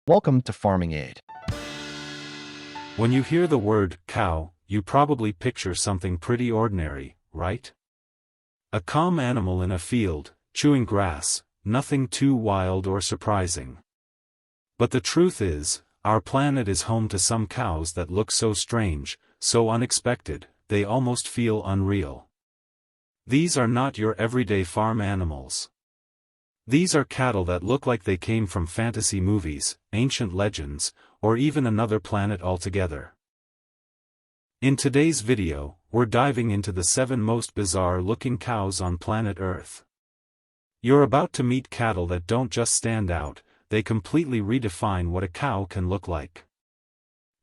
Welcome to Farming Aid. When you hear the word cow, you probably picture something pretty ordinary, right? A calm animal in a field, chewing grass, nothing too wild or surprising. But the truth is, our planet is home to some cows that look so strange, so unexpected, they almost feel unreal. These are not your everyday farm animals. These are cattle that look like they came from fantasy movies, ancient legends, or even another planet altogether. In today's video, we're diving into the 7 most bizarre-looking cows on planet Earth. You're about to meet cattle that don't just stand out, they completely redefine what a cow can look like.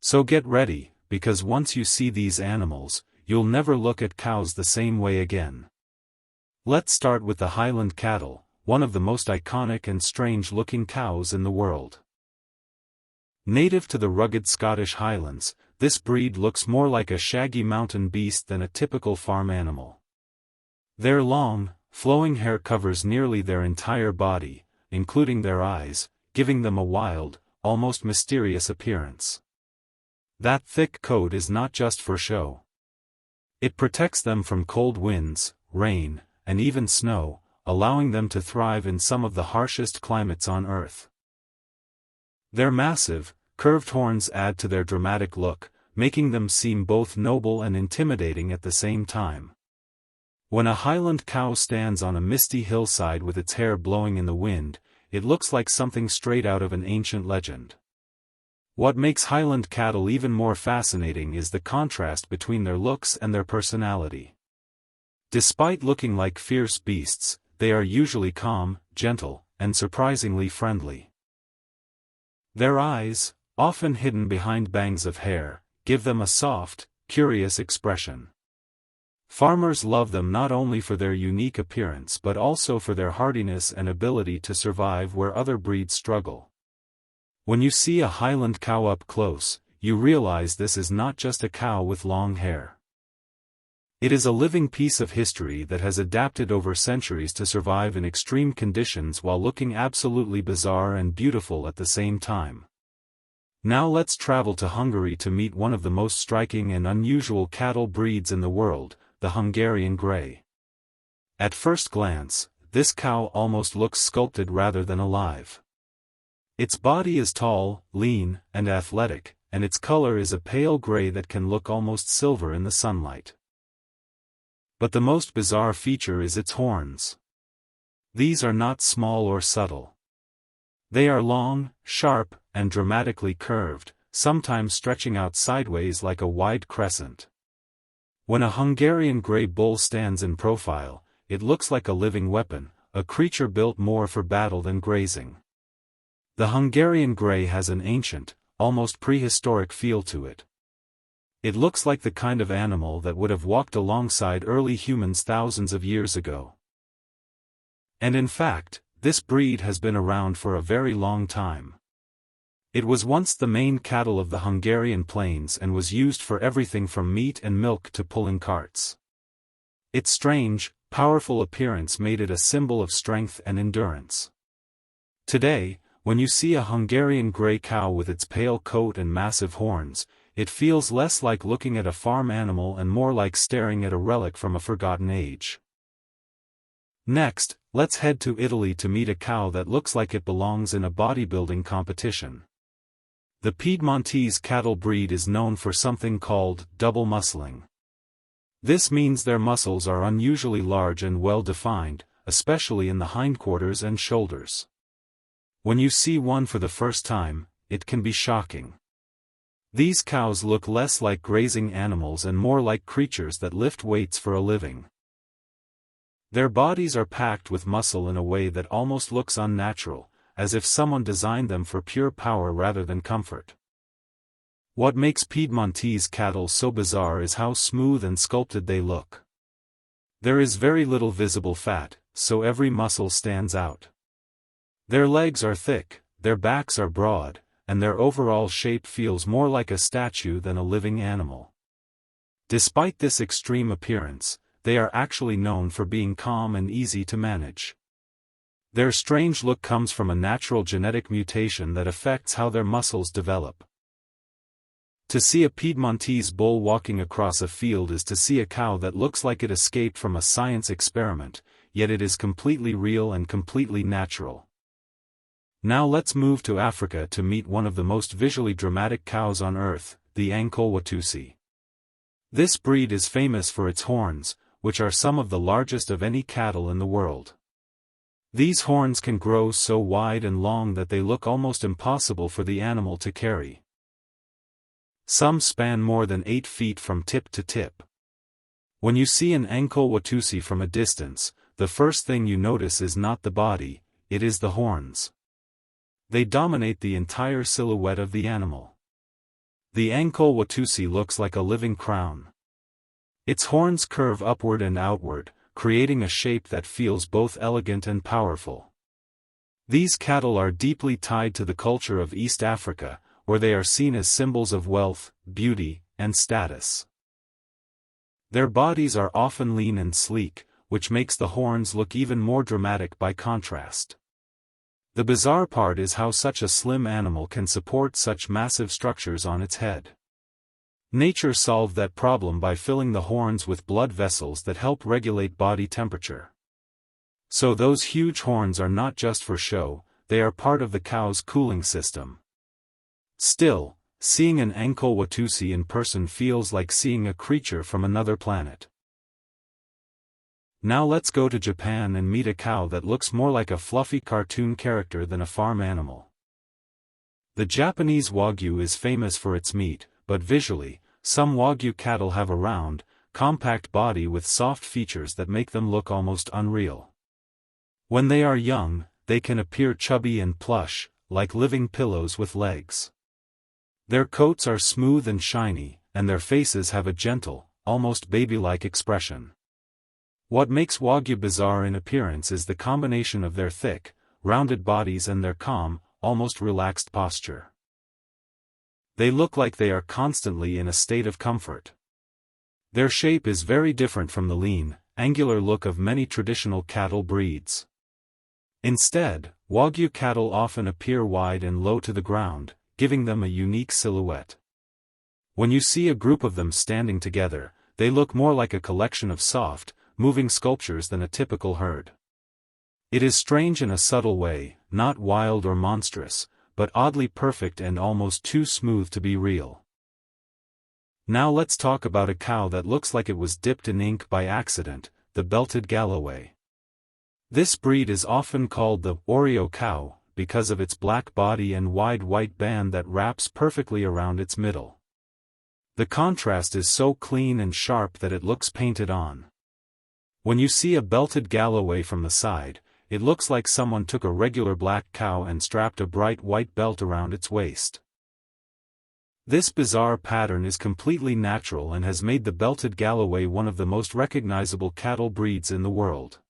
So get ready, because once you see these animals, you'll never look at cows the same way again. Let's start with the Highland cattle, one of the most iconic and strange-looking cows in the world. Native to the rugged Scottish Highlands, this breed looks more like a shaggy mountain beast than a typical farm animal. Their long, flowing hair covers nearly their entire body, including their eyes, giving them a wild, almost mysterious appearance. That thick coat is not just for show. It protects them from cold winds, rain, and even snow, allowing them to thrive in some of the harshest climates on Earth. Their massive, curved horns add to their dramatic look, making them seem both noble and intimidating at the same time. When a Highland cow stands on a misty hillside with its hair blowing in the wind, it looks like something straight out of an ancient legend. What makes Highland cattle even more fascinating is the contrast between their looks and their personality. Despite looking like fierce beasts, they are usually calm, gentle, and surprisingly friendly. Their eyes, often hidden behind bangs of hair, give them a soft, curious expression. Farmers love them not only for their unique appearance but also for their hardiness and ability to survive where other breeds struggle. When you see a Highland cow up close, you realize this is not just a cow with long hair. It is a living piece of history that has adapted over centuries to survive in extreme conditions while looking absolutely bizarre and beautiful at the same time. Now let's travel to Hungary to meet one of the most striking and unusual cattle breeds in the world, the Hungarian Grey. At first glance, this cow almost looks sculpted rather than alive. Its body is tall, lean, and athletic, and its color is a pale gray that can look almost silver in the sunlight. But the most bizarre feature is its horns. These are not small or subtle. They are long, sharp, and dramatically curved, sometimes stretching out sideways like a wide crescent. When a Hungarian grey bull stands in profile, it looks like a living weapon, a creature built more for battle than grazing. The Hungarian grey has an ancient, almost prehistoric feel to it. It looks like the kind of animal that would have walked alongside early humans thousands of years ago. And in fact, this breed has been around for a very long time. It was once the main cattle of the Hungarian plains and was used for everything from meat and milk to pulling carts. Its strange, powerful appearance made it a symbol of strength and endurance. Today, when you see a Hungarian grey cow with its pale coat and massive horns, it feels less like looking at a farm animal and more like staring at a relic from a forgotten age. Next, let's head to Italy to meet a cow that looks like it belongs in a bodybuilding competition. The Piedmontese cattle breed is known for something called double muscling. This means their muscles are unusually large and well defined, especially in the hindquarters and shoulders. When you see one for the first time, it can be shocking. These cows look less like grazing animals and more like creatures that lift weights for a living. Their bodies are packed with muscle in a way that almost looks unnatural, as if someone designed them for pure power rather than comfort. What makes Piedmontese cattle so bizarre is how smooth and sculpted they look. There is very little visible fat, so every muscle stands out. Their legs are thick, their backs are broad, and their overall shape feels more like a statue than a living animal. Despite this extreme appearance, they are actually known for being calm and easy to manage. Their strange look comes from a natural genetic mutation that affects how their muscles develop. To see a Piedmontese bull walking across a field is to see a cow that looks like it escaped from a science experiment, yet it is completely real and completely natural. Now let's move to Africa to meet one of the most visually dramatic cows on earth, the Ankole-Watusi. This breed is famous for its horns, which are some of the largest of any cattle in the world. These horns can grow so wide and long that they look almost impossible for the animal to carry. Some span more than 8 feet from tip to tip. When you see an Ankole-Watusi from a distance, the first thing you notice is not the body, it is the horns. They dominate the entire silhouette of the animal. The Ankole-Watusi looks like a living crown. Its horns curve upward and outward, creating a shape that feels both elegant and powerful. These cattle are deeply tied to the culture of East Africa, where they are seen as symbols of wealth, beauty, and status. Their bodies are often lean and sleek, which makes the horns look even more dramatic by contrast. The bizarre part is how such a slim animal can support such massive structures on its head. Nature solved that problem by filling the horns with blood vessels that help regulate body temperature. So those huge horns are not just for show, they are part of the cow's cooling system. Still, seeing an Ankole-Watusi in person feels like seeing a creature from another planet. Now let's go to Japan and meet a cow that looks more like a fluffy cartoon character than a farm animal. The Japanese Wagyu is famous for its meat, but visually, some Wagyu cattle have a round, compact body with soft features that make them look almost unreal. When they are young, they can appear chubby and plush, like living pillows with legs. Their coats are smooth and shiny, and their faces have a gentle, almost baby-like expression. What makes Wagyu bizarre in appearance is the combination of their thick, rounded bodies and their calm, almost relaxed posture. They look like they are constantly in a state of comfort. Their shape is very different from the lean, angular look of many traditional cattle breeds. Instead, Wagyu cattle often appear wide and low to the ground, giving them a unique silhouette. When you see a group of them standing together, they look more like a collection of soft, moving sculptures than a typical herd. It is strange in a subtle way, not wild or monstrous, but oddly perfect and almost too smooth to be real. Now let's talk about a cow that looks like it was dipped in ink by accident, the belted Galloway. This breed is often called the Oreo cow, because of its black body and wide white band that wraps perfectly around its middle. The contrast is so clean and sharp that it looks painted on. When you see a belted Galloway from the side, it looks like someone took a regular black cow and strapped a bright white belt around its waist. This bizarre pattern is completely natural and has made the belted Galloway one of the most recognizable cattle breeds in the world.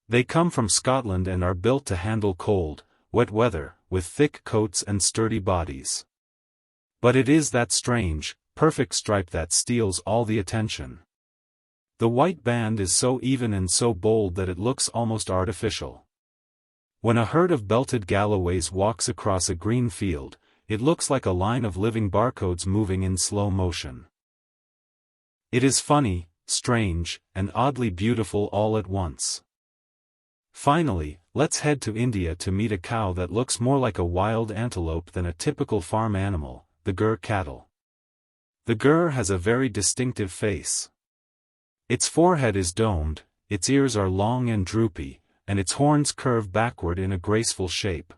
They come from Scotland and are built to handle cold, wet weather, with thick coats and sturdy bodies. But it is that strange, perfect stripe that steals all the attention. The white band is so even and so bold that it looks almost artificial. When a herd of belted Galloways walks across a green field, it looks like a line of living barcodes moving in slow motion. It is funny, strange, and oddly beautiful all at once. Finally, let's head to India to meet a cow that looks more like a wild antelope than a typical farm animal, the Gur cattle. The Gur has a very distinctive face. Its forehead is domed, its ears are long and droopy, and its horns curve backward in a graceful shape.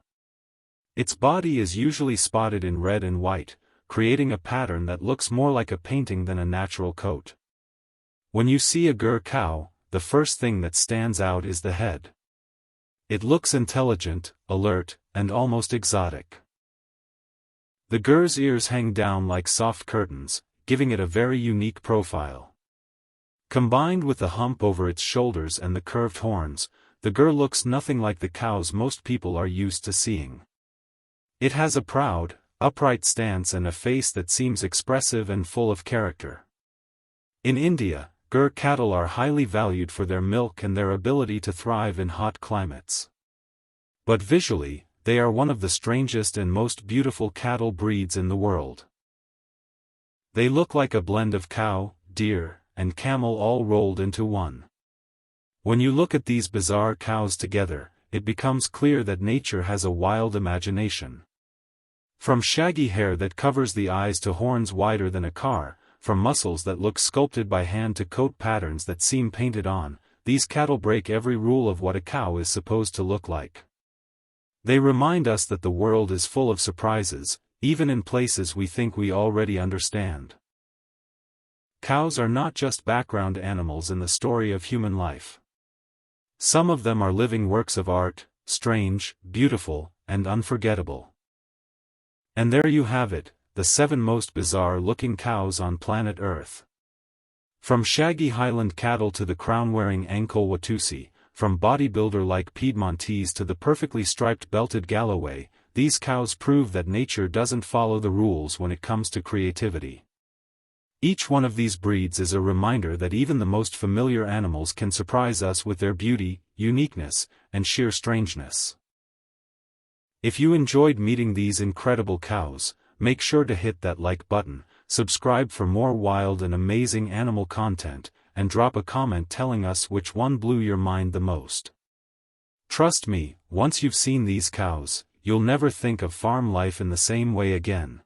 Its body is usually spotted in red and white, creating a pattern that looks more like a painting than a natural coat. When you see a Gur cow, the first thing that stands out is the head. It looks intelligent, alert, and almost exotic. The Gur's ears hang down like soft curtains, giving it a very unique profile. Combined with the hump over its shoulders and the curved horns, the Gur looks nothing like the cows most people are used to seeing. It has a proud, upright stance and a face that seems expressive and full of character. In India, Gur cattle are highly valued for their milk and their ability to thrive in hot climates. But visually, they are one of the strangest and most beautiful cattle breeds in the world. They look like a blend of cow, deer, and camel all rolled into one. When you look at these bizarre cows together, it becomes clear that nature has a wild imagination. From shaggy hair that covers the eyes to horns wider than a car, from muscles that look sculpted by hand to coat patterns that seem painted on, these cattle break every rule of what a cow is supposed to look like. They remind us that the world is full of surprises, even in places we think we already understand. Cows are not just background animals in the story of human life. Some of them are living works of art, strange, beautiful, and unforgettable. And there you have it, the 7 most bizarre-looking cows on planet Earth. From shaggy Highland cattle to the crown-wearing Ankole-Watusi, from bodybuilder-like Piedmontese to the perfectly striped belted Galloway, these cows prove that nature doesn't follow the rules when it comes to creativity. Each one of these breeds is a reminder that even the most familiar animals can surprise us with their beauty, uniqueness, and sheer strangeness. If you enjoyed meeting these incredible cows, make sure to hit that like button, subscribe for more wild and amazing animal content, and drop a comment telling us which one blew your mind the most. Trust me, once you've seen these cows, you'll never think of farm life in the same way again.